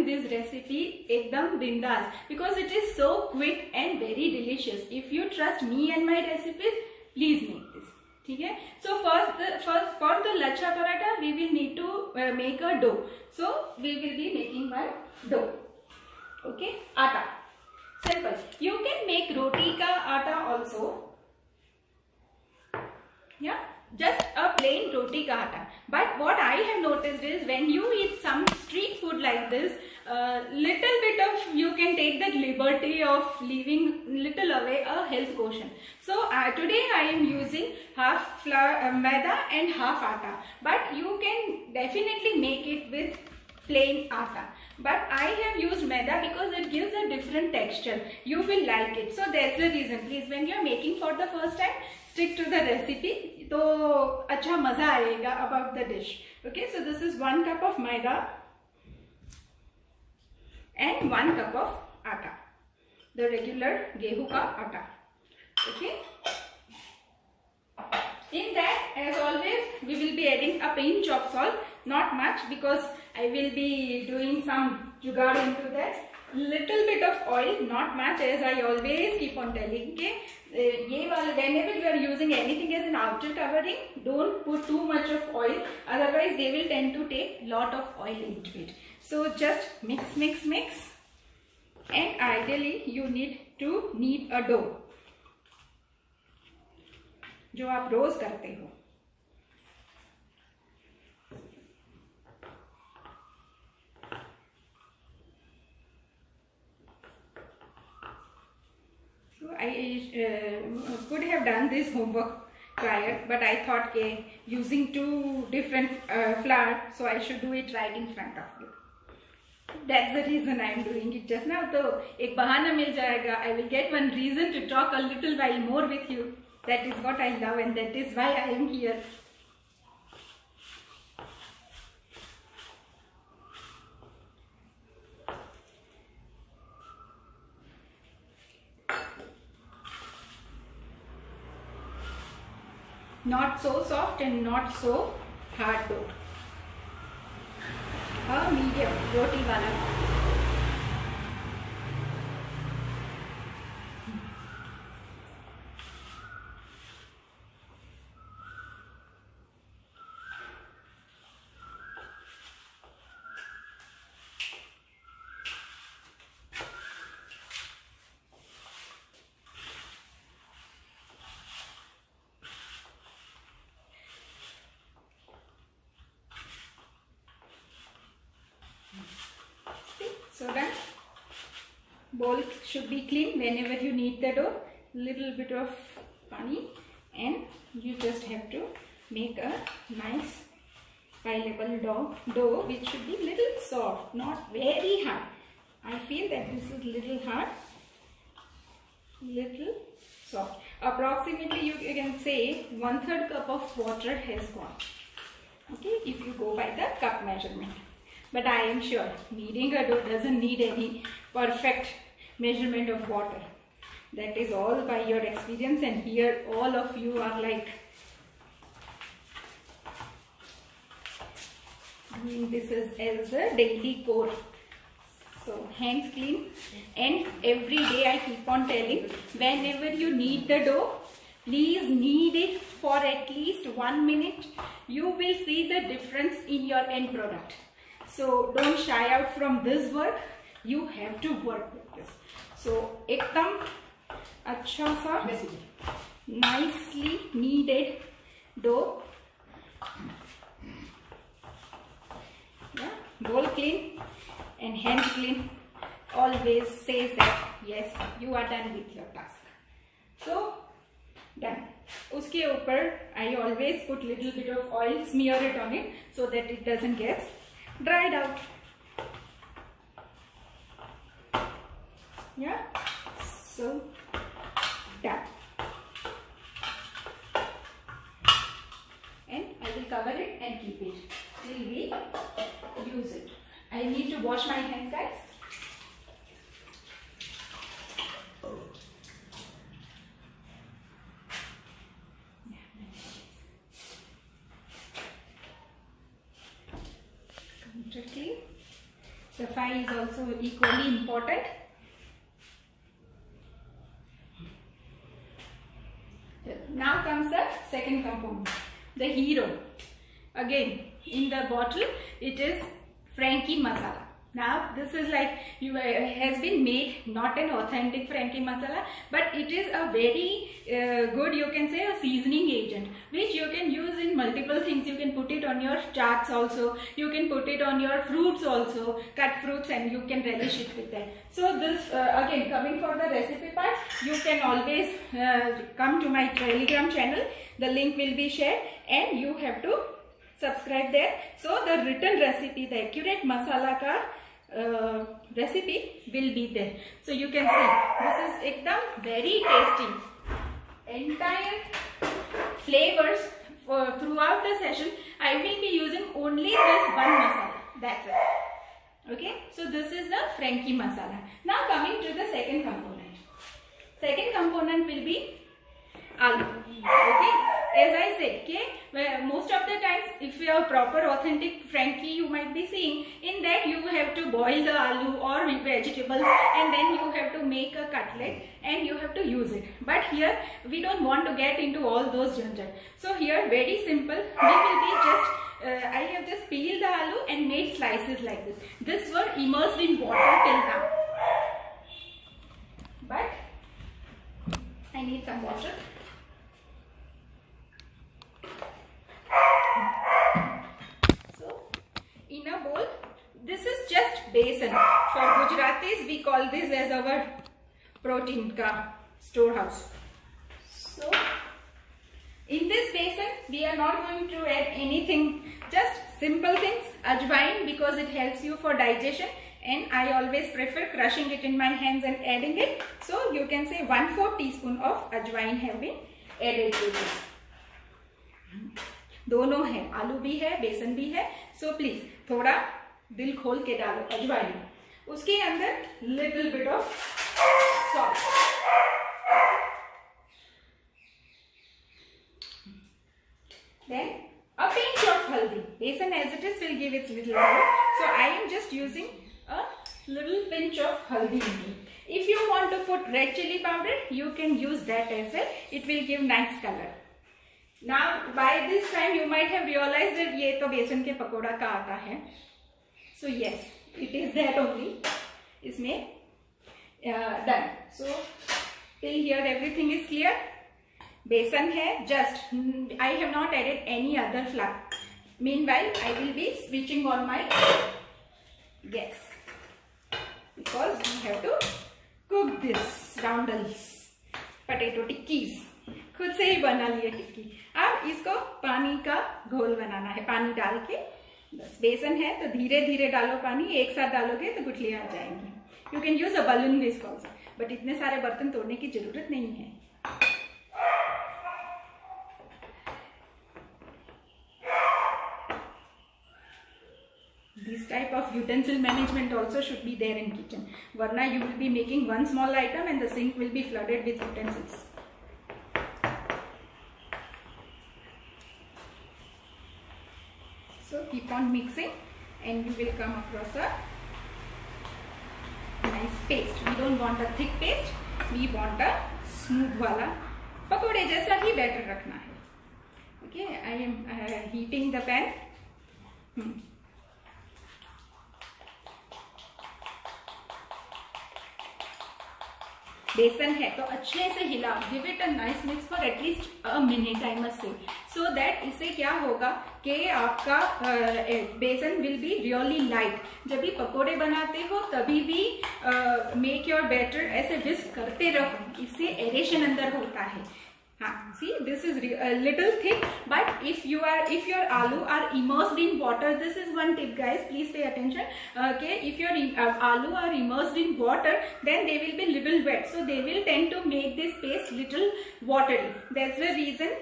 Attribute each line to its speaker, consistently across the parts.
Speaker 1: this recipe एकदम बिंदास, because it is so quick and very delicious. If you trust me and my recipes, please make this. ठीक है. So for the lachha paratha we will need to make a dough. So we will be making one dough. Okay, atta. Simple. You can make roti ka atta also. Yeah, just a plain roti ka atta. But what I have noticed is when you eat some street food like this, little bit of you can take that liberty of leaving little away a health quotient. So today I am using half flour, maida and half atta. But you can definitely make it with plain atta. But I have used maida because it gives a different texture. You will like it. So that's the reason. Please, when you are making for the first time, stick to the recipe. तो अच्छा मजा आएगा about the dish. Okay, so this is 1 cup of maida and 1 cup of atta, the regular गेहूं का आटा. Okay. In that, as always, we will be adding a pinch of salt, not much because I will be doing some jugaad into that. Little bit of oil, not much, as I always keep on telling. Okay, whenever you are using anything as an outer covering, don't put too much of oil. Otherwise, they will tend to take lot of oil into it. So just mix, mix, mix, and ideally you need to knead a dough. जो आप रोज करते हो. So I could have done this homework prior, but I thought that using 2 different flour, so I should do it right in front of you. That's the reason I am doing it just now. तो एक बहाना मिल जाएगा. I will get one reason to talk a little while more with you. That is what I love, and that is why I am here. Not so soft and not so hard dough. A medium roti wala. So done. Bowl should be clean whenever you knead the dough. Little bit of pani, and you just have to make a nice pie-level dough which should be little soft, not very hard. I feel that this is little hard, little soft. Approximately you can say 1/3 cup of water has gone. Okay, if you go by the cup measurement. But I am sure kneading a dough doesn't need any perfect measurement of water. That is all by your experience, and here all of you are like doing this as a daily core. So hands clean, and every day I keep on telling, whenever you knead the dough, please knead it for at least 1 minute. You will see the difference in your end product. So don't shy out from this work. You have to work with this. So एकदम अच्छा सा nicely kneaded dough. Yeah, bowl clean and hands clean always says that yes, you are done with your task. So done. उसके ऊपर I always put little bit of oil, smear it on it so that it doesn't get dried out. Yeah, so done. And I will cover it and keep it till we use it. I need to wash my hands, guys. So safai is also equally important. Now comes the second component, the hero. Again, in the bottle it is Frankie masala. Now this is like has been made not an authentic Frankie masala, but it is a very good, you can say, a seasoning agent which you can use in multiple things. You can put it on your chaats also, you can put it on your fruits also, cut fruits, and you can relish it with that. So this again, coming for the recipe part, you can always come to my Telegram channel. The link will be shared and you have to subscribe there. So the written recipe, the accurate masala ka recipe will be there. So you can see this is ekdam very tasty. Entire flavors throughout the session I will be using only this one masala. That's it. Okay. So this is the Frankie masala. Now coming to the second component. Second component will be aloo. Okay, as I said, okay, most of the times if you have proper authentic Frankie, you might be seeing in that you have to boil the aloo or vegetables and then you have to make a cutlet and you have to use it. But here we don't want to get into all those junjat. So here very simple, we will be just I have just peeled the aloo and made slices like this. This were immersed in water till now, but I need some water. In a bowl, this is just besan. For Gujaratis, we call this as our protein ka storehouse. So, in this besan, we are not going to add anything, just simple things. Ajwain, because it helps you for digestion, and I always prefer crushing it in my hands and adding it. So, you can say 1/4 teaspoon of ajwain have been added to this. दोनों है, आलू भी है, बेसन भी है. So please थोड़ा दिल खोल के डालो अजवाइन. उसके अंदर little bit of salt. Then a pinch of haldi. Besan as it is will give its little color. So I am just using a little pinch of haldi in it. If you want to put red chili powder, you can use that as well. It will give nice color. Now by this time you might have realized that ये तो बेसन के पकोड़ा का आटा है. So yes, it is that only. इसमें done. So till here everything is clear. बेसन है, just I have not added any other flour. Meanwhile I will be switching on my gas because we have to cook this roundels, potato tikkis. खुद से ही बना लिए टिक्की. अब इसको पानी का घोल बनाना है. पानी डाल के, बस बेसन है तो धीरे धीरे डालो पानी. एक साथ डालोगे तो गुठलियां आ जाएंगी. You can use a balloon whisk also, but इतने सारे बर्तन तोड़ने की जरूरत नहीं है. This type of utensil management also should be there in kitchen. Varna you will be making one small item and the sink will be flooded with utensils. So keep on mixing and you will come across a nice paste. We don't want a thick paste, we want a smooth wala. पकोड़े जैसा ही batter रखना है. Okay, I am heating the pan. बेसन है तो अच्छे से हिलाओ. Give it a nice mix for at least a minute I must say. So that इससे क्या होगा कि आपका बेसन विल बी रियली लाइट. जब भी पकोड़े बनाते हो तभी भी मेक योर बैटर ऐसे विस्क करते रहो. इससे एरेशन अंदर होता है. हाँ, see this is a little thick, but if your aloo are immersed in water, this is one tip guys, please pay attention. Okay, if your aloo are immersed in water, then they will be little wet, so they will tend to make this paste little watery. That's the reason.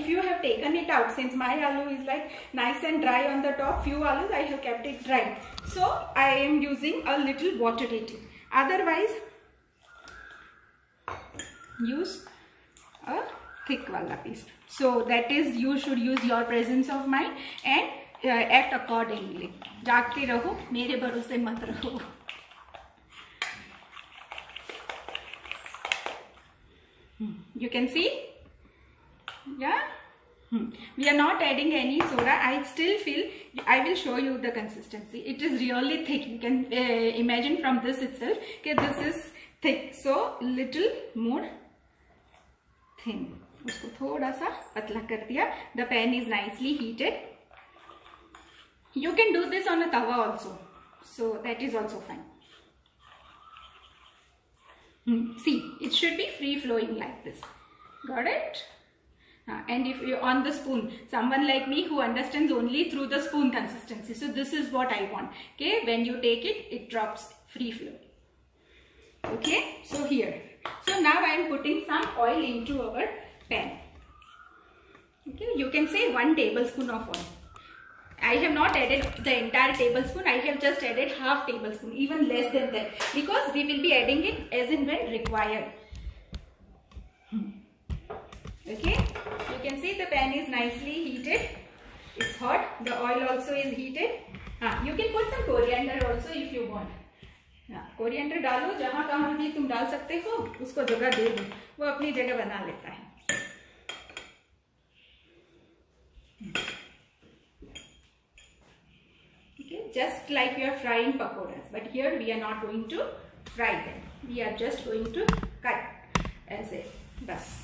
Speaker 1: If you have taken it out, since my aloo is like nice and dry on the top, few aloos I have kept it dry, so I am using a little watery tip. Otherwise use a thick wala paste. So that is, you should use your presence of mind and act accordingly. जागते रहो, मेरे भरोसे मत रहो. You can see, yeah. We are not adding any soda. I still feel, I will show you the consistency. It is really thick. You can imagine from this itself. Okay, this is thick. So little more thin. उसको थोड़ा सा पतला कर दिया. The pan is nicely heated. You can do this on a tawa also. So that is also fine. See, it should be free flowing like this. Got it? And if you on the spoon, someone like me who understands only through the spoon consistency, so this is what I want. Okay, when you take it, it drops free flow. Okay, so here, so now I am putting some oil into our pan. Okay, you can say 1 tablespoon of oil. I have not added the entire tablespoon. I have just added half tablespoon, even less than that, because we will be adding it as and when required. Okay, you can see the pan is nicely heated. It's hot. The oil also is heated. You can put some coriander also if you want. Coriander डालो, जहाँ कहाँ भी तुम डाल सकते हो, उसको जगह दे दो, वो अपनी जगह बना लेता है. Okay, just like you are frying pakoras, but here we are not going to fry them. We are just going to cut as a thus.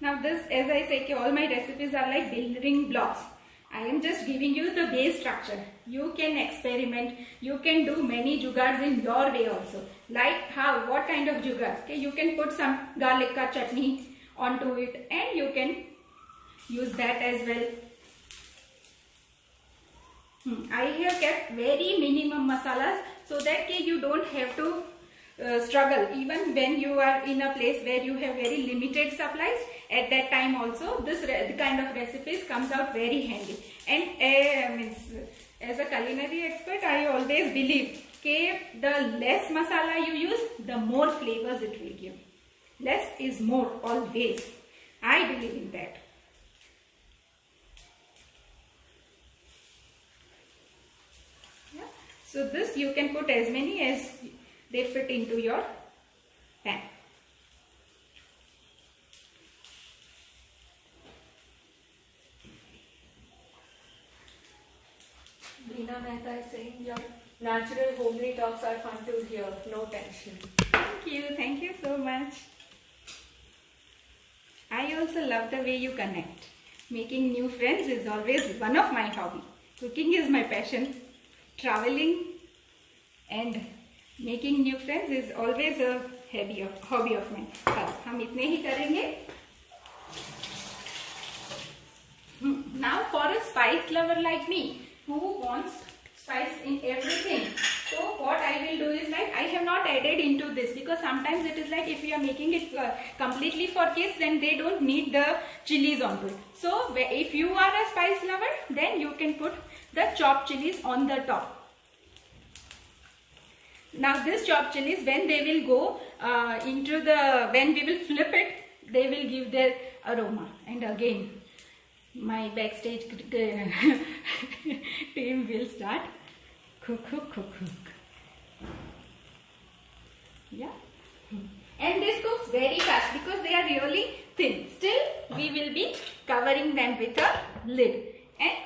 Speaker 1: Now this, as I say, all my recipes are like building blocks. I am just giving you the base structure. You can experiment. You can do many jugaads in your way also. Like how, what kind of jugaad? Okay, you can put some garlic ka chutney onto it, and you can use that as well. I have kept very minimum masalas so that you don't have to struggle even when you are in a place where you have very limited supplies. At that time also, this kind of recipes comes out very handy. And as a culinary expert, I always believe that the less masala you use, the more flavors it will give. Less is more always. I believe in that. Yeah. So this you can put as many as they fit into your pan.
Speaker 2: Veena Mehta is saying your natural homely talks are fun to hear, no tension.
Speaker 1: Thank you so much. I also love the way you connect. Making new friends is always one of my hobby. Cooking is my passion. Traveling and making new friends is always a hobby of mine. बस हम इतने ही करेंगे. Now for a spice lover like me, who wants spice in everything, so what I will do is, like, I have not added into this, because sometimes it is like if you are making it completely for kids, then they don't need the chilies onto it. So if you are a spice lover, then you can put the chopped chilies on the top. Now this chopped chilies, when they will go when we will flip it, they will give their aroma. And again, my backstage team will start cook. Yeah. And this cooks very fast because they are really thin. Still, we will be covering them with a lid and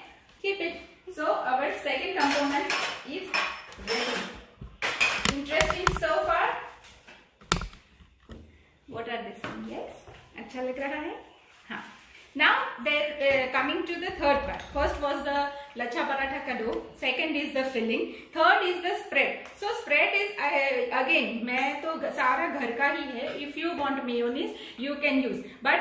Speaker 1: keep it. So our second component is ready. Interesting so far? What are these things? Yes? अच्छा लग रहा है? हाँ. Now coming to the third part. First was the lachha paratha ka dough. Second is the filling. Third is the spread. So spread is again, मैं तो सारा घर का ही है. If you want mayonnaise, you can use. But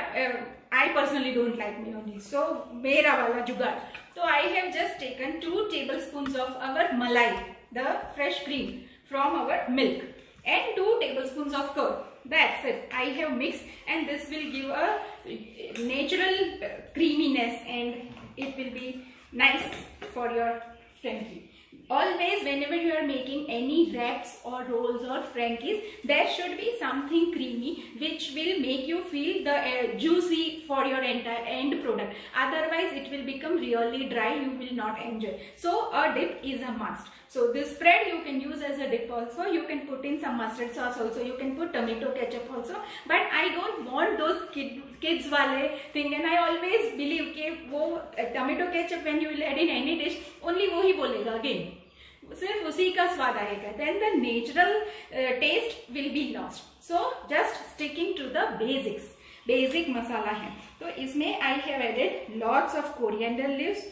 Speaker 1: I personally don't like mayonnaise. So मेरा वाला जुगाड़. So I have just taken 2 tablespoons of our malai, the fresh cream from our milk, and 2 tablespoons of curd. That's it. I have mixed, and this will give a natural creaminess, and it will be nice for your friendly. always whenever you are making any wraps or rolls or frankies, there should be something creamy which will make you feel the juicy for your entire end product. Otherwise it will become really dry, you will not enjoy. So a dip is a must. So this spread you can use as a dip also. You can put in some mustard sauce also, you can put tomato ketchup also, but I don't want those kids wale thing, and I always believe कि वो tomato ketchup when you will add in any dish, only वो ही बोलेगा again, सिर्फ उसी का स्वाद आएगा, then the natural taste will be lost. So just sticking to the basics, basic मसाला है. तो इसमें I have added lots of coriander leaves,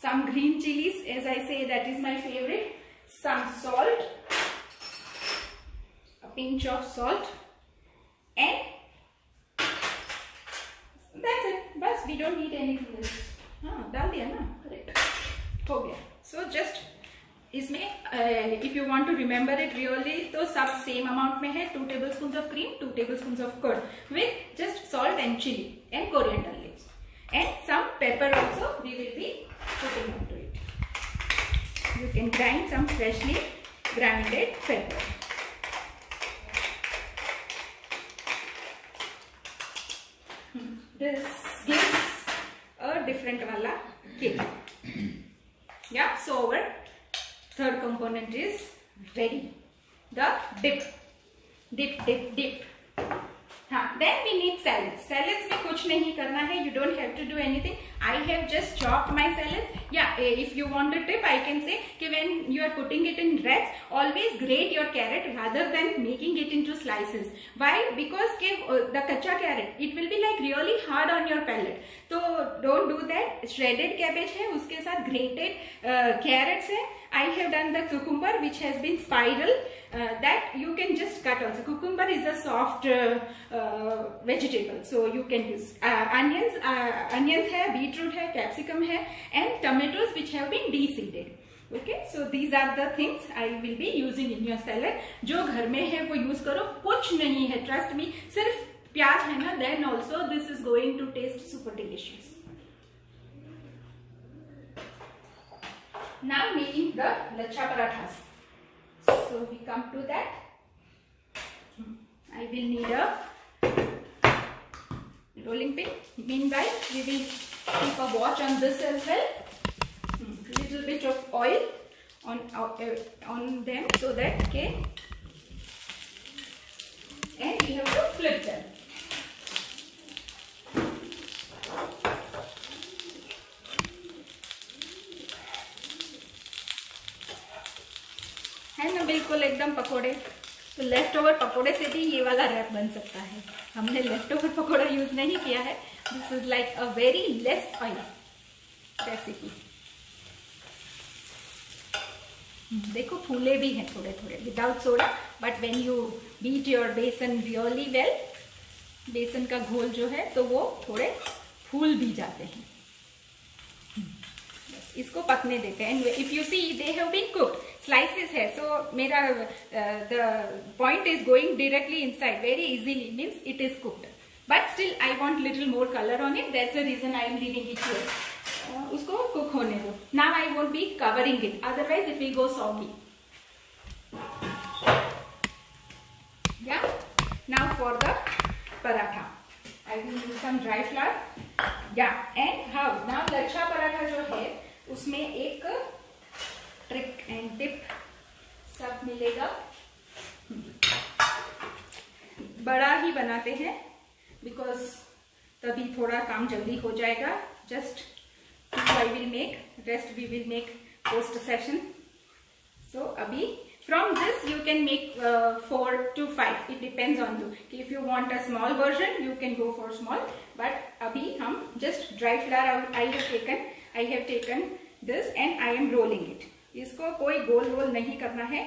Speaker 1: some green chilies, as I say that is my favorite, some salt, a pinch of salt, and that's it. बस we don't need anything else. हाँ डाल दिया ना, correct, हो गया. So just इसमें if you want to remember it really, तो सब same amount में है, 2 tablespoons of cream, 2 tablespoons of curd with just salt and chili and coriander leaves, and some pepper also we will be putting onto it. You can grind some freshly grounded pepper. This gives a different wala kick. Yeah, so our third component is ready. The dip. Then we need salads. Salads में कुछ नहीं करना है. You don't have to do anything. I have just chopped my salads. Yeah, if you want a tip, I can say कि when you are putting it in wraps, always grate your carrot rather than making it into slices. Why? Because the kacha carrot, it will be like really hard on your palate. So don't do that. Shredded cabbage है, उसके साथ grated carrots है. I have done the cucumber which has been spiral, that you can just cut also. Cucumber is a soft vegetable, so you can use onions है, beetroot है, capsicum है, and tomatoes which have been de-seeded. Okay, so these are the things I will be using in your salad. जो घर में है वो use करो, कुछ नहीं है, trust me, सिर्फ प्याज है ना, then also this is going to taste super delicious. Now making the lachha parathas. So we come to that. I will need a rolling pin. Meanwhile, we will keep a watch on this as well. Little bit of oil on them so that okay. And we have to flip them. है ना बिल्कुल एकदम पकोड़े. तो left over पकोड़े से भी ये वाला रैप बन सकता है. हमने लेफ्ट ओवर पकोड़ा यूज नहीं किया है. This is like a very less oil recipe. देखो फूले भी हैं थोड़े थोड़े without soda, but when you beat your besan really well, बेसन का घोल जो है तो वो थोड़े फूल भी जाते हैं. इसको पकने देते हैं. If you see they have been cooked, slices है, सो मेरा the point is going directly inside very easily, means it is cooked. But still I want little more colour on it, that's the reason I am leaving it here. उसको cook होने दो. Now I won't be covering it, otherwise it will go soggy. या now for the paratha I will use some dry flower. या and how now lachha paratha जो है उसमें एक trick and tip सब मिलेगा. बड़ा ही बनाते हैं बिकॉज तभी थोड़ा काम जल्दी हो जाएगा. Just I will make, rest we will make post session. So अभी from this you can make 4 to 5, it depends on you. If you want a small version you can go for small, but abhi hum just dry flour I have taken this and I am rolling it. इसको कोई गोल role नहीं करना है.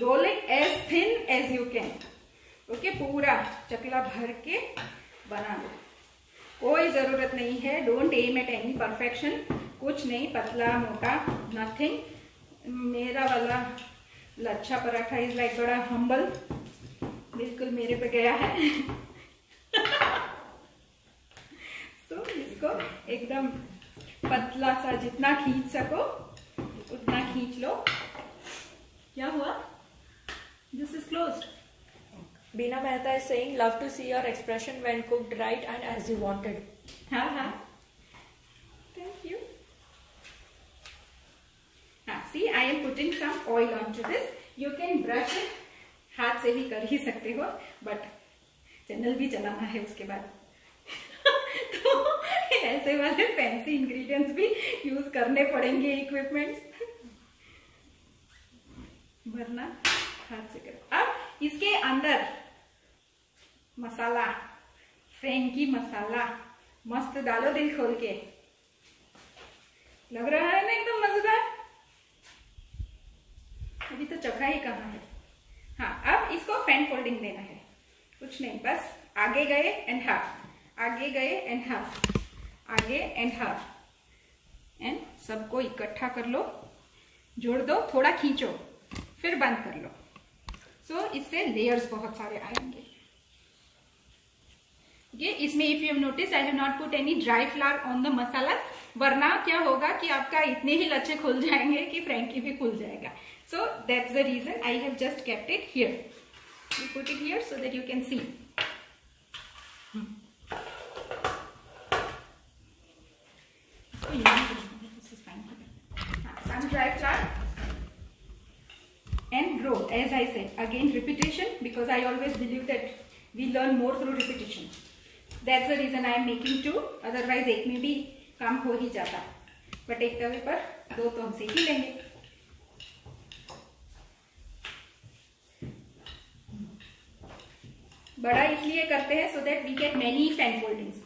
Speaker 1: Roll it as thin as you can. Okay, पूरा चकला भर के बना लो. कोई जरूरत नहीं है. Don't aim at any perfection. कुछ नहीं, पतला मोटा नथिंग. मेरा वाला लच्छा पराठा इज लाइक बड़ा हम्बल, बिल्कुल मेरे पे गया है. तो इसको एकदम पतला सा जितना खींच सको खींच लो। क्या हुआ? This is closed.
Speaker 2: Beena Mehta is saying, love to see your expression when cooked right and as you wanted.
Speaker 1: हाँ हाँ, थैंक यू। हाँ, see, I am putting some oil onto this. You can brush it, हाथ से भी कर ही सकते हो, but channel भी चलाना है उसके बाद। तो ऐसे वाले फैंसी इंग्रेडिएंट्स भी यूज करने पड़ेंगे, इक्विपमेंट्स, वरना हाथ से करो। अब इसके अंदर मसाला, फ्रेंकी मसाला मस्त डालो, दिल खोल के। लग रहा है ना एकदम मजेदार। अभी तो चखा ही कहाँ है। हाँ, अब इसको फैन फोल्डिंग देना है, कुछ नहीं, बस आगे गए एंड हाफ, आगे गए एंड हाफ, आगे एंड हाफ, एंड सबको इकट्ठा कर लो, जोड़ दो, थोड़ा खींचो, फिर बंद कर लो। सो इससे लेयर्स बहुत सारे आएंगे। ये इसमें if you have notice I have not put any dry flour on the masala, वरना क्या होगा कि आपका इतने ही लच्छे खुल जाएंगे कि फ्रेंकी भी खुल जाएगा। So that's the reason I have just kept it here. You put it here so that you can see. Some dry flour and grow, as I said, again repetition, because I always believe that we learn more through repetition. That's the reason I am making two, otherwise एक में भी काम हो ही जाता, but एक तवे पर दो तो हम सेक ही लेंगे। बड़ा इसलिए करते हैं so that we get many fan foldings.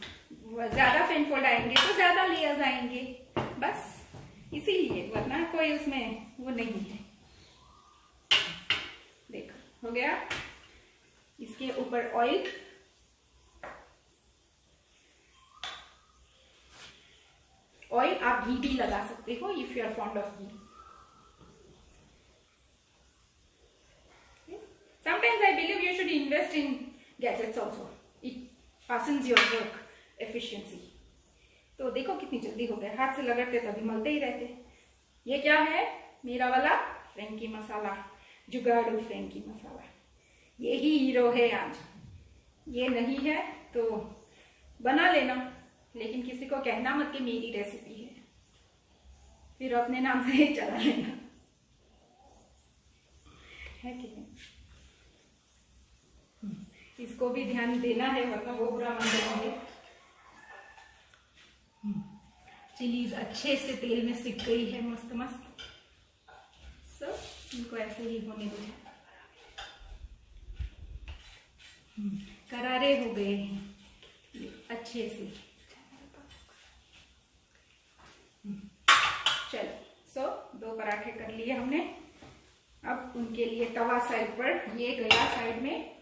Speaker 1: ज्यादा फैन फोल्ड आएंगे तो ज्यादा लेयर्स आएंगे, बस इसीलिए, वरना कोई उसमें वो नहीं है। देखो हो गया। इसके ऊपर ऑयल, ऑयल आप घी भी लगा सकते हो if you are fond of ghee. Sometimes I believe you should invest in gadgets also. It fastens your work efficiency. तो देखो कितनी जल्दी हो गया, हाथ से लगड़ते तभी मलते ही रहते। ये क्या है? मेरा वाला फ्रेंकी मसाला, जुगाड़ू फ्रेंकी मसाला। ये ही हीरो है आज। ये नहीं है तो बना लेना, लेकिन किसी को कहना मत कि मेरी रेसिपी है, फिर अपने नाम से ही चला लेना, है कि नहीं? इसको भी ध्यान देना है, वरना वो बुरा मान जाएंगे। चिलीज अच्छे से तेल में सिक गई है, मस्त मस्त। सब इनको ऐसे ही होने दो। करारे हो गए हैं अच्छे से। चलो, सो दो पराठे कर लिए हमने। अब उनके लिए तवा साइड पर, ये गया साइड में।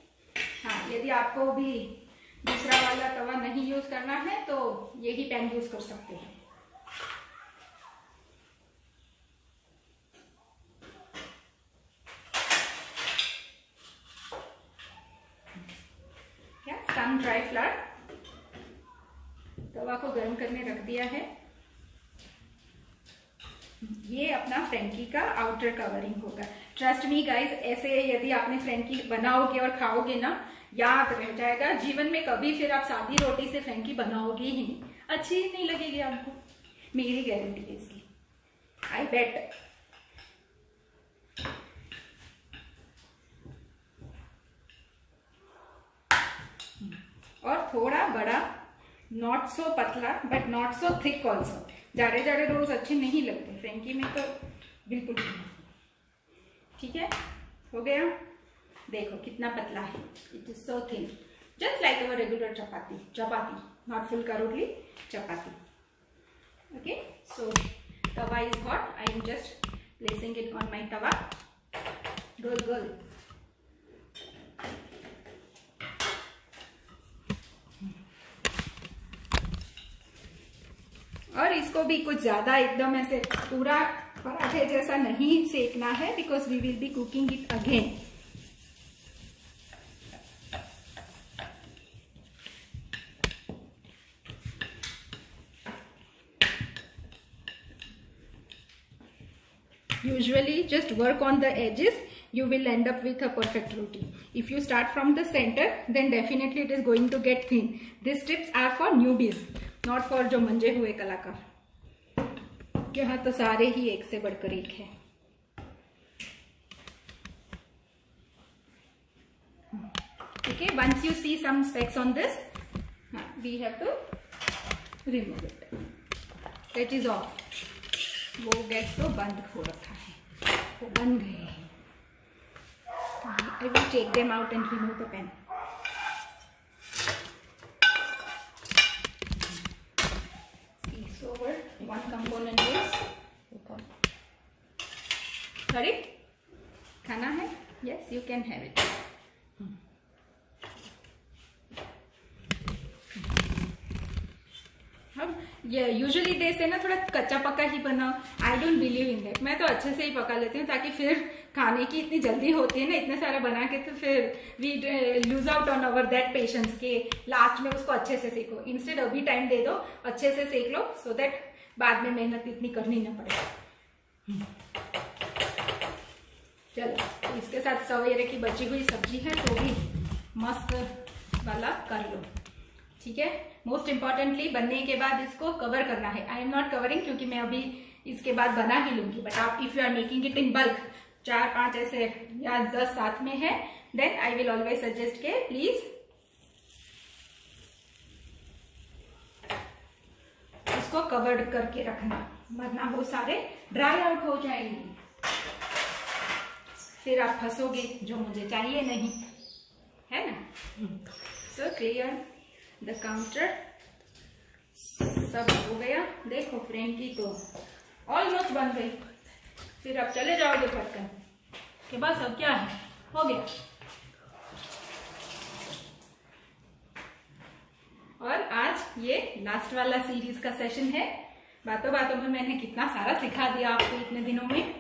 Speaker 1: हाँ, यदि आपको भी दूसरा वाला तवा नहीं यूज करना है तो यही पैन यूज कर सकते हैं। क्या सम ड्राई फ्लावर, तवा को गर्म करने रख दिया है। ये अपना फ्रेंकी का आउटर कवरिंग होगा। ट्रस्ट मी गाइज, ऐसे यदि आपने फ्रेंकी बनाओगे और खाओगे ना, याद रह जाएगा जीवन में। कभी फिर आप सादी रोटी से फ्रेंकी बनाओगे ही नहीं, अच्छी नहीं लगेगी आपको, मेरी गारंटी है इसकी, आई बेट। और थोड़ा बड़ा, नॉट सो पतला but not so thick also. जाड़े जाड़े रोज अच्छे नहीं लगते फ्रेंकी में, तो बिल्कुल ठीक है। हो गया, देखो कितना पतला है। It is so thin, just like our regular chapati. Chapati, not phulka roti, chapati. Okay, so tawa is hot. I am just placing it on my tawa. गोल गोल। और इसको भी कुछ ज्यादा एकदम ऐसे पूरा पराठे जैसा नहीं सेकना है, because we will be cooking it again. Usually just work on the edges, you will end up with a perfect roti. If you start from the center, then definitely it is going to get thin. These tips are for newbies, not for जो मंजे हुए कलाकार. यहाँ तो सारे ही एक से बढ़कर एक है. Okay, once you see some specks on this, we have to remove it. That is off. वो गैस तो बंद हो रखा है, वो बन गए हैं. I will take them out and remove the pen. See, so one component is. Sorry, खाना है? Yes, you can have it. ये यूजुअली दे से ना थोड़ा कच्चा पक्का ही बनाओ. I don't believe in that. मैं तो अच्छे से ही पका लेती हूँ ताकि फिर खाने की इतनी जल्दी होती है ना, इतने सारे बना के, तो फिर we lose out on our that patience के लास्ट में उसको अच्छे से सेको. इंस्टेड अभी टाइम दे दो, अच्छे से सेक लो, सो दैट बाद में मेहनत इतनी करनी ना पड़े. चलो, इसके साथ सवेरे की बची हुई सब्जी है तो भी मस्त वाला कर लो. ठीक है. मोस्ट इम्पॉर्टेंटली बनने के बाद इसको कवर करना है. आई एम नॉट कवरिंग क्योंकि मैं अभी इसके बाद बना ही लूंगी. बट आप if you are making it in bulk, 4-5 ऐसे या 10 साथ में है, then I will always suggest के प्लीज इसको कवर्ड करके रखना, वरना वो सारे ड्राई आउट हो जाएंगे. फिर आप फंसोगे जो मुझे चाहिए नहीं, है ना. सो क्लियर द काउंटर सब हो गया. देखो फ्रेम की तो ऑलमोस्ट बन गई. फिर आप चले जाओगे फटकन के बस अब क्या है, हो गया. और आज ये लास्ट वाला सीरीज का सेशन है. बातों बातों में मैंने कितना सारा सिखा दिया आपको इतने दिनों में.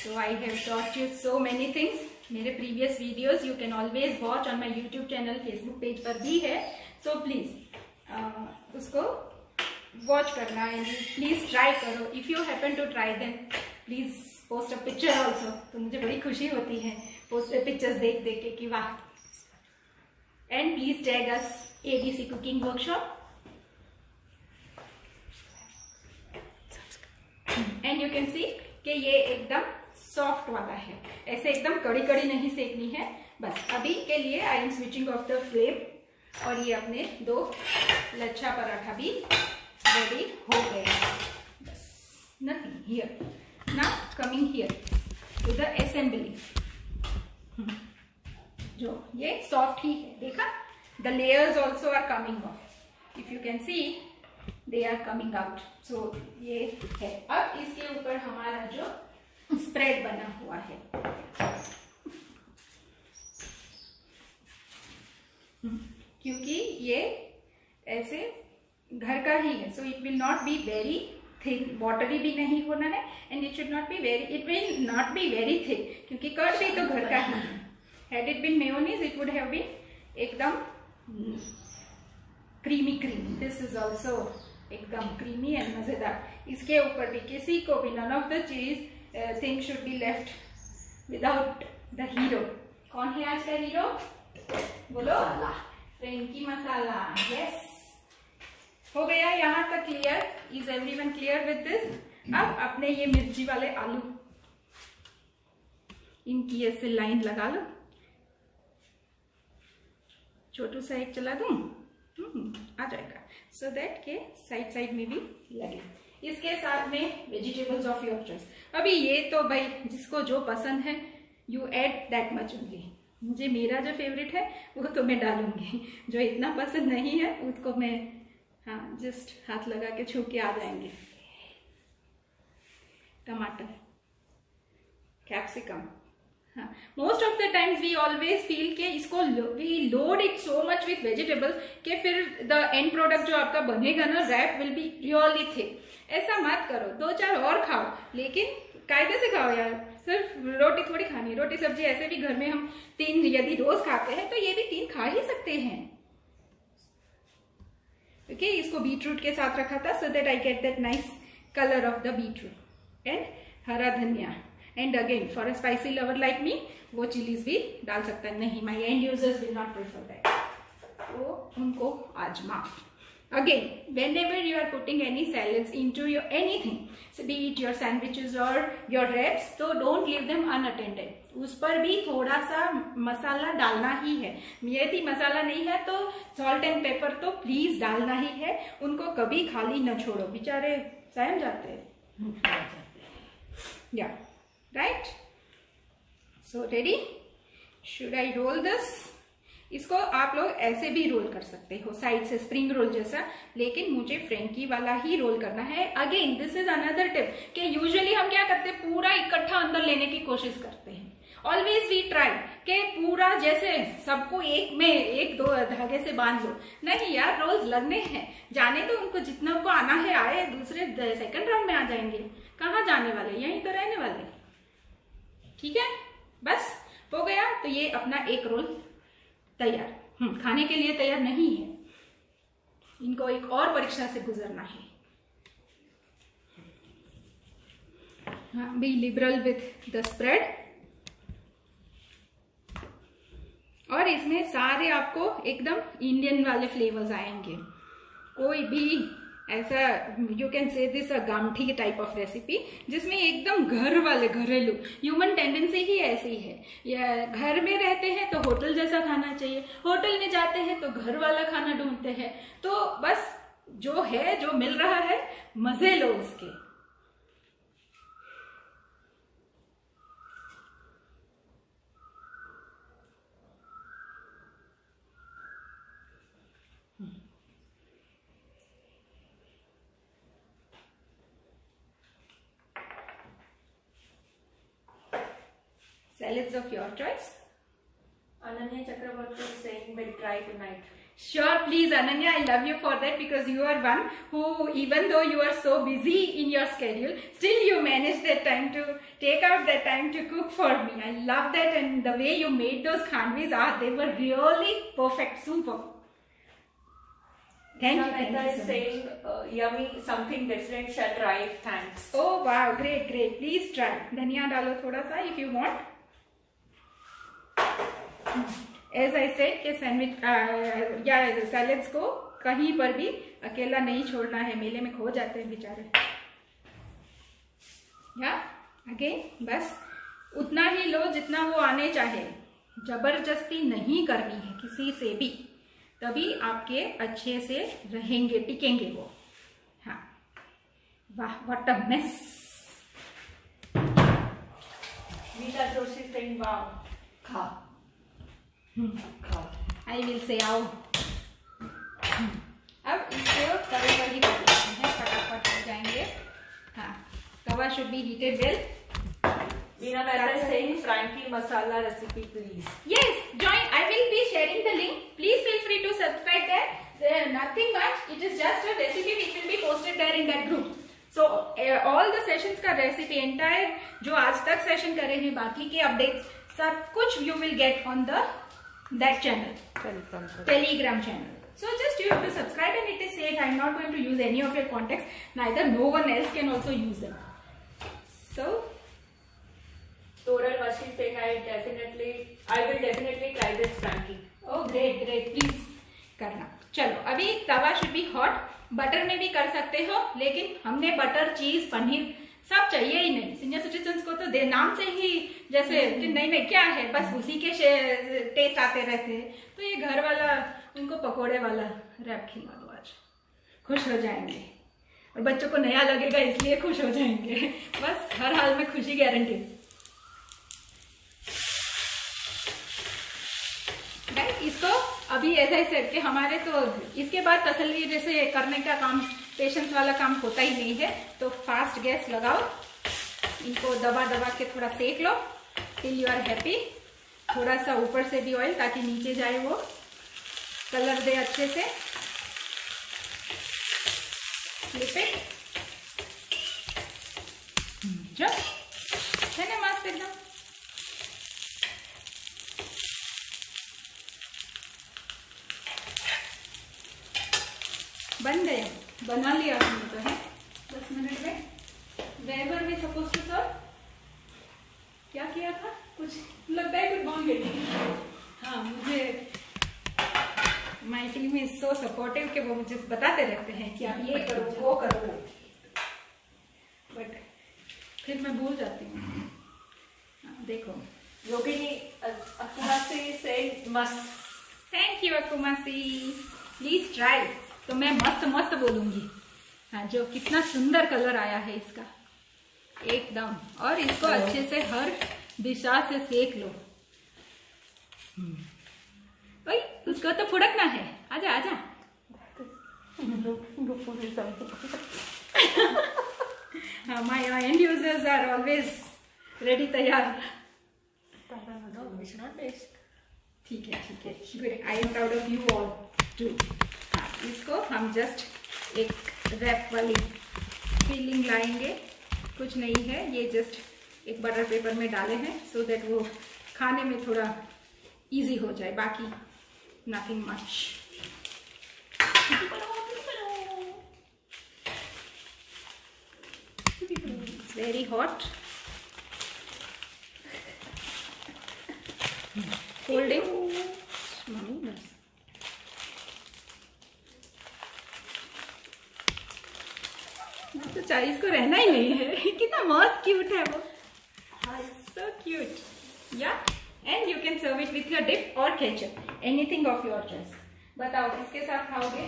Speaker 1: So I have taught you so many things. मेरे previous videos you can always watch on my YouTube channel, Facebook page पर भी है. सो प्लीज उसको वॉच करना एंड प्लीज ट्राई करो. If you happen to try then please post a picture also. तो मुझे बड़ी खुशी होती है पोस्ट पिक्चर्स देख देख के कि वाह. And please tag us ABC cooking workshop. And you can सी कि ये एकदम सॉफ्ट वाला है. ऐसे एकदम कड़ी कड़ी नहीं सेकनी है. बस अभी के लिए I am switching off the flame. और ये अपने 2 लच्छा पराठा भी रेडी हो गए. बस nothing here. Now coming here to the assembly. जो ये सॉफ्ट ही है, देखा the layers also are coming off. If you can see they are coming out. So ये है. अब इसके ऊपर हमारा जो स्प्रेड बना हुआ है, क्योंकि ये ऐसे घर का ही है, so it will not be very thick. Watery भी नहीं होना है and it should not be very, it will not be very thick क्योंकि कर्ड भी तो घर का ही है. Had it been mayonnaise it would have been एकदम creamy creamy. This is also एकदम क्रीमी एंड मजेदार. इसके ऊपर भी किसी को भी none of the cheese thing should be left without the hero. कौन है आज का हीरो? बोलो. फ्रेंकी मसाला. यस, हो गया यहाँ तक clear. Is everyone clear with this? अब अपने ये मिर्ची वाले आलू, इनकी ऐसे लाइन लगा लो. छोटू सा एक चला दूं, आ जाएगा. सो दैट के साइड साइड में भी लगे. इसके साथ में वेजिटेबल्स ऑफ योर चॉइस. अभी ये तो भाई जिसको जो पसंद है you add that much only. मुझे मेरा जो फेवरेट है वो तो मैं डालूंगी. जो इतना पसंद नहीं है उसको मैं जस्ट हाथ लगा के छू के आ जाएंगे. टमाटर, capsicum. Most of the times we always feel के इसको we load it so much with vegetables कि फिर द एंड प्रोडक्ट जो आपका बनेगा ना wrap will be really thick. ऐसा मत करो. 2-4 और खाओ, लेकिन कायदे से खाओ यार. सिर्फ रोटी थोड़ी खानी है. रोटी सब्जी ऐसे भी घर में हम 3 यदि रोज खाते हैं तो ये भी 3 खा ही सकते हैं. ओके, इसको बीटरूट के साथ रखा था so that I get that nice colour of the beetroot. And हरा धनिया, and again for a spicy lover like me वो चिलीज भी डाल सकता है। नहीं, my end users will not prefer that, तो उनको आज माफ। Again, whenever you are putting any salads into your anything, so be it your sandwiches or your wraps, so don't leave them unattended. उस पर भी थोड़ा सा मसाला डालना ही है। यदि मसाला नहीं है तो सॉल्ट एंड पेपर तो प्लीज डालना ही है। उनको कभी खाली न छोड़ो, बेचारे सहम जाते हैं। Yeah right, so ready, should I roll this? इसको आप लोग ऐसे भी रोल कर सकते हो, साइड से स्प्रिंग रोल जैसा, लेकिन मुझे फ्रेंकी वाला ही रोल करना है। Again this is another tip कि यूजुअली हम क्या करते हैं, पूरा इकट्ठा अंदर लेने की कोशिश करते हैं। ऑलवेज वी ट्राई कि पूरा जैसे सबको एक में एक दो धागे से बांध लो। नहीं यार, रोल्स लगने हैं, जाने तो उनको, जितना को आना है आए, दूसरे सेकंड राउंड में आ जाएंगे। कहाँ जाने वाले, यहीं तो रहने वाले। ठीक है, बस हो गया। तो ये अपना एक रोल तैयार, खाने के लिए तैयार नहीं है, इनको एक और परीक्षा से गुजरना है। B liberal with the spread, और इसमें सारे आपको एकदम इंडियन वाले फ्लेवर्स आएंगे। कोई भी ऐसा, you can say this a गामठी टाइप ऑफ रेसिपी, जिसमें एकदम घर वाले, घरेलू, ह्यूमन टेंडेंसी ही ऐसी है। या घर में रहते हैं तो होटल जैसा खाना चाहिए, होटल में जाते हैं तो घर वाला खाना ढूंढते हैं। तो बस जो है, जो मिल रहा है, मजे लो उसके। Salads of your choice.
Speaker 2: Ananya Chakraborty is saying we'll try tonight.
Speaker 1: Sure, please Ananya, I love you for that, because you are one who, even though you are so busy in your schedule, still you manage that time to take out that time to cook for me. I love that, and the way you made those khandvis, they were really perfect, super. Thank you.
Speaker 2: Mehta is saying yummy, something different, shall try, thanks.
Speaker 1: Oh wow, great, great. Please try. धनिया डालो थोड़ा सा if you want. As I said कि sandwich या salads को कहीं पर भी अकेला नहीं छोड़ना है, मेले में खो जाते हैं बेचारे। या अगेन बस उतना ही लो जितना वो आने चाहे, जबरदस्ती नहीं करनी है किसी से भी, तभी आपके अच्छे से रहेंगे, टिकेंगे वो। हाँ, वाह, what a mess.
Speaker 2: Meeta Joshi saying wow. खा खा।
Speaker 1: आई विल से आओ। अब इसको तवे पर ही कर लेते हैं, फटाफट हो जाएंगे। हाँ, tawa should be heated well.
Speaker 2: Veena Mehta is saying Frankie masala recipe please.
Speaker 1: Yes, join. I will be sharing the link. Please feel free to subscribe there. There nothing much. It is just a recipe which will be posted there in that group. So all the sessions का recipe, entire जो आज तक session करे हैं, बाकी के updates सब कुछ you will get on that channel, Telegram channel. So just you have to subscribe, and it is safe. I am not going to use any of your contacts. Neither no one else can also use them. So
Speaker 2: Toral Vashi saying I will definitely try this Frankie.
Speaker 1: Oh great, great. Please करना। चलो, अभी तवा should be hot. Butter में भी कर सकते हो, लेकिन हमने बटर, चीज, पनीर सब चाहिए ही नहीं। सीनियर सिटीजन्स को तो नाम से ही जैसे नहीं में क्या है, बस उसी के टेस्ट आते रहते हैं। तो ये घर वाला, उनको पकोड़े वाला रैप खिला दो, आज खुश हो जाएंगे। और बच्चों को नया लगेगा इसलिए खुश हो जाएंगे। बस हर हाल में खुशी गारंटी। इसको अभी ऐसा ही सेट के हमारे तो इसके बाद तसल्ली जैसे करने का काम, पेशेंस वाला काम होता ही नहीं है। तो फास्ट गैस लगाओ, इनको दबा दबा के थोड़ा सेक लो टिल यू आर हैप्पी। थोड़ा सा ऊपर से भी ऑयल ताकि नीचे जाए, वो कलर दे अच्छे से। फ्लिप इट, है ना मस्त एकदम। बन गया, बना लिया हमने तो है 10 मिनट में। where were we supposed to serve? क्या किया था? कुछ लगता है कुछ भूल गई। हाँ, मुझे my team is so supportive कि वो मुझे बताते रहते हैं कि आप ये करो वो करो, बट फिर मैं भूल जाती हूँ। देखो
Speaker 2: Yogini, Akumasi saying must.
Speaker 1: Thank you अकुमासी, प्लीज ट्राई। तो मैं मस्त मस्त बोलूंगी। हाँ, जो कितना सुंदर कलर आया है इसका एकदम, और इसको अच्छे से हर दिशा से सेक लो। ओए, उसको तो फुड़कना है। आजा आजा। हाँ, my end users are always ready, तैयार। ठीक है ठीक है, good. I am proud of you all too. हाँ, इसको हम जस्ट एक रैप वाली फीलिंग लाएंगे, कुछ नहीं है, ये जस्ट एक बटर पेपर में डाले हैं सो दैट वो खाने में थोड़ा इजी हो जाए, बाकी nothing much. It's very hot. Holding तो चाइनीज को रहना ही नहीं है। कितना मस्त क्यूट है वो, सो क्यूट। या and you can serve it with your dip और ketchup, anything of your choice. बताओ किसके साथ खाओगे?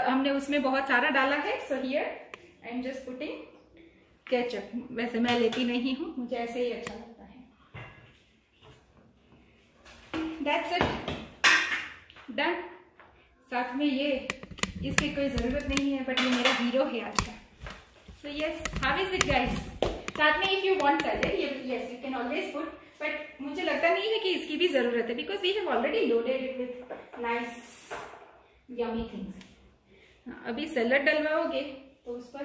Speaker 1: हमने उसमें बहुत सारा डाला है, so here I am just putting ketchup. वैसे मैं लेती नहीं हूँ, मुझे ऐसे ही अच्छा लगता है। That's it, done. साथ में ये, इसकी कोई जरूरत नहीं है, बट ये मेरा हीरो है आज का। So yes, how is it guys? साथ में if you want salad, yes you can always put, but मुझे लगता नहीं है कि इसकी भी जरूरत है, because we have already loaded it with nice yummy things. अभी सैलड डलवाओगे तो उस पर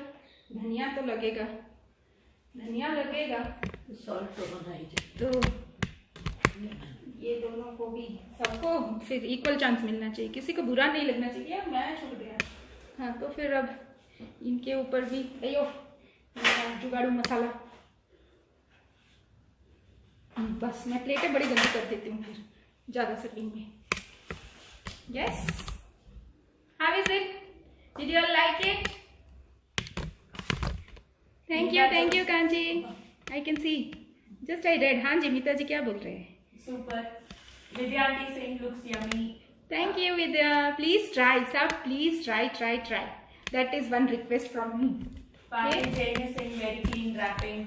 Speaker 1: धनिया तो लगेगा, धनिया लगेगा,
Speaker 2: Salt तो बनाई
Speaker 1: तो ये दोनों को भी, सबको फिर इक्वल चांस मिलना चाहिए, किसी को बुरा नहीं लगना चाहिए यार मैं छूट गया। हाँ, तो फिर अब इनके ऊपर भी अयो जुगाड़ू मसाला। बस मैं प्लेटें बड़ी गंदी कर देती हूँ फिर ज्यादा सर्विंग में। Yes, how is it? Did you like it? Thank you Kanchi, I can see, just I read. हाँ जी, मीता जी क्या बोल रहे हैं?
Speaker 2: Super. Vidya aunty saying looks yummy.
Speaker 1: Thank you Vidya. Please try, sab. Please try. That is one request from me.
Speaker 2: Payal Jain is saying very clean wrapping.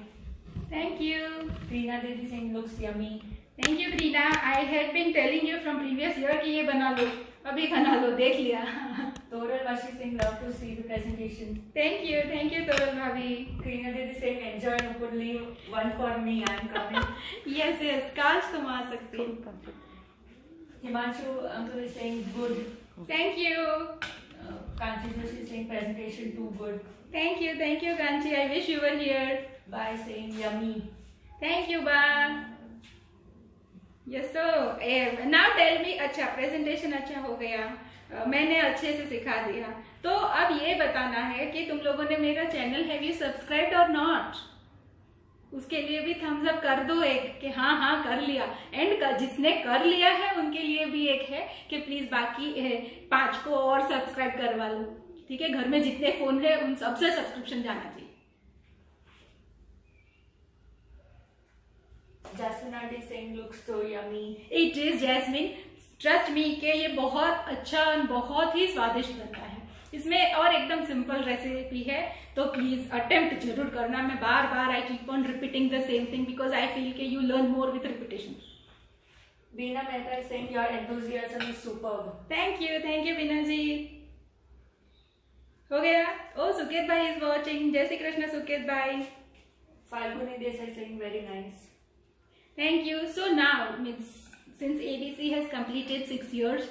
Speaker 1: Thank you.
Speaker 2: Preena Didi saying looks yummy.
Speaker 1: Thank you Preena. I had been telling you from previous year कि ये बना लो, अभी बना लो, देख लिया।
Speaker 2: Toral Vashi saying love to see the presentation.
Speaker 1: Thank you Toral भाभी।
Speaker 2: Preena Didi saying enjoy Nupur, leave one for me, I am coming.
Speaker 1: Yes, काश तुम आ सकती हो।
Speaker 2: Himanshu uncle is saying good.
Speaker 1: Thank you.
Speaker 2: Kanchi Joshi is saying presentation too good.
Speaker 1: Thank you Kanchi. I wish you were here.
Speaker 2: Bye saying yummy.
Speaker 1: Thank you Ba. Yes, so now tell me, अच्छा presentation अच्छा हो गया, मैंने अच्छे से सिखा दिया, तो अब ये बताना है कि तुम लोगों ने मेरा चैनल हैव यू सब्सक्राइब्ड और नॉट? उसके लिए भी थम्स अप कर दो एक कि हाँ कर लिया, एंड जिसने कर लिया है उनके लिए भी एक है कि प्लीज बाकी 5 को और सब्सक्राइब करवा लो, ठीक है? घर में जितने फोन है उन सबसे सब्सक्रिप्शन जाना चाहिए।
Speaker 2: Jasmine aunty saying looks so yummy.
Speaker 1: It is Jasmine. Trust me कि ये बहुत अच्छा, बहुत ही स्वादिष्ट बनता है। इसमें और एकदम सिंपल रेसिपी है, तो प्लीज अटेम्प्ट जरूर करना। मैं बार बार I keep on repeating the same thing because I feel कि you learn more with repetition.
Speaker 2: Beena Mehta is saying your enthusiasm is superb.
Speaker 1: Thank you Beena ji. हो गया? ओ सुकेत भाई इज वॉचिंग। जय श्री कृष्ण सुकेत भाई।
Speaker 2: Falguni Desai saying very nice.
Speaker 1: Thank you. So now, since ABC has completed 6 years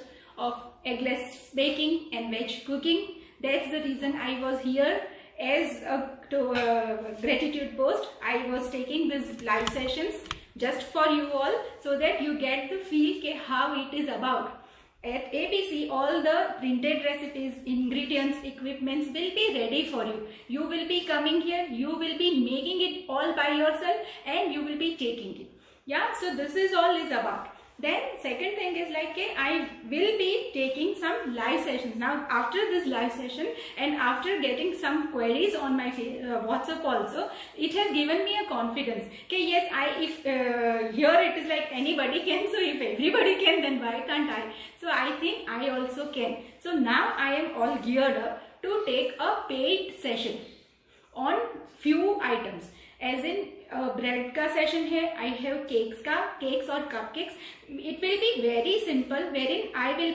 Speaker 1: of eggless baking and veg cooking, that's the reason I was here as a gratitude post. I was taking these live sessions just for you all so that you get the feel के how it is about. At ABC, all the printed recipes, ingredients, equipments will be ready for you. You will be coming here, you will be making it all by yourself, and you will be taking it. Yeah, so this is all is about. Then second thing is like I will be taking some live sessions. Now after this live session and after getting some queries on my WhatsApp also, it has given me a confidence. Okay, yes, if here it is like anybody can, so if everybody can, then why can't I? So I think I also can. So now I am all geared up to take a paid session on few items. As in bread ka session hai, I have cakes or cupcakes. It will be very simple, wherein I will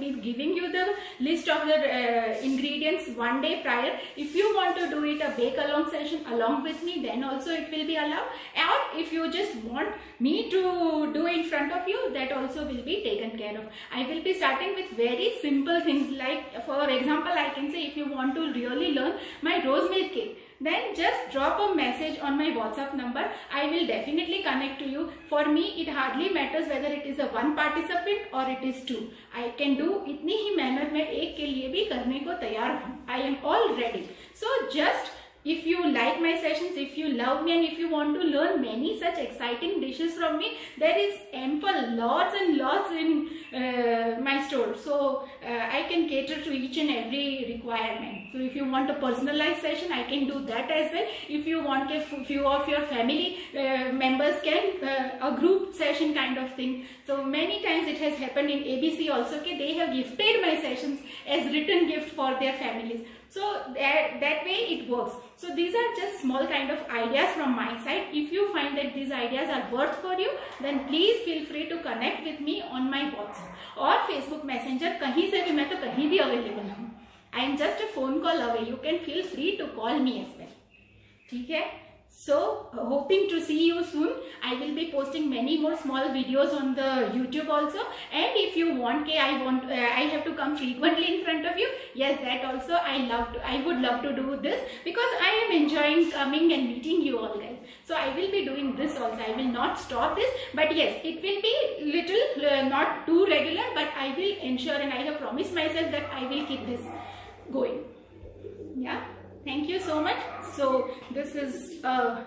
Speaker 1: be giving you the list of the ingredients one day prior. If you want to do it a bake along session along with me, then also it will be allowed. Or if you just want me to do in front of you, that also will be taken care of. I will be starting with very simple things, like for example, I can say if you want to really learn my rose milk cake, then just drop a message on my WhatsApp number. I will definitely connect to you. For me, it hardly matters whether it is a one participant or it is two. I can do इतनी ही मेहनत मैं एक के लिए भी करने को तैयार हूँ. I am all ready. So just if you like my sessions, if you love me, and if you want to learn many such exciting dishes from me, there is ample lots and lots in my store. So I can cater to each and every requirement. So if you want a personalized session, I can do that as well. If you want a few of your family members can a group session kind of thing. So many times it has happened in ABC also. Okay, they have gifted my sessions as written gift for their families. So that way it works. So these are just small kind of ideas from my side. If you find that these ideas are worth for you, then please feel free to connect with me on my WhatsApp or Facebook Messenger. कहीं से भी मैं तो कहीं भी available हूँ. I am just a phone call away. You can feel free to call me as well. ठीक है? So hoping to see you soon. I will be posting many more small videos on the YouTube also. And if you want, I have to come frequently in front of you. Yes, that also I would love to do this because I am enjoying coming and meeting you all guys. So I will be doing this also. I will not stop this. But yes, it will be little not too regular. But I will ensure, and I have promised myself that I will keep this going. Yeah. Thank you so much. So this is bye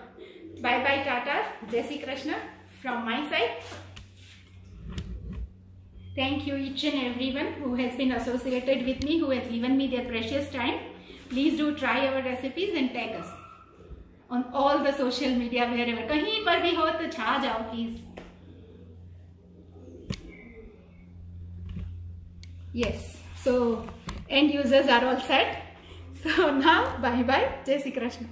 Speaker 1: bye tata, Jai Shri Krishna from my side. Thank you each and everyone who has been associated with me, who has given me their precious time. Please do try our recipes and tag us on all the social media wherever. कहीं पर भी हो तो छा जाओ please. Yes. So end users are all set. So now bye bye. Jai Shri Krishna.